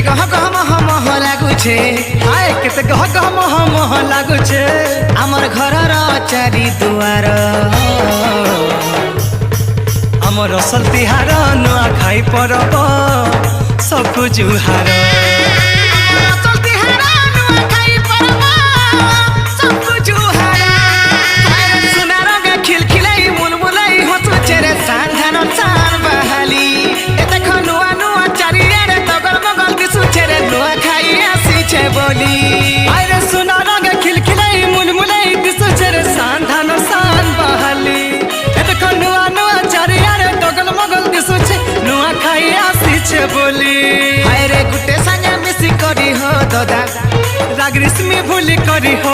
गह गह मह मह लागुछे आए केते गह गह मह मह लागुछे हमर घरर चारि दुआर हमर असल तिहार नुआ खाई परब सबको जुहार अरे सुना रंग खिलखिलाई मुलमुलाई दिसु छेरे सान धान सान बहाली देखो नुआ नुआ चारियारे दगल मगल दिसु छे नुआ खाई आसी छे बोली अरे गुटे संगे मिसी करी हो दादा राग रिस्मी भूली करी हो।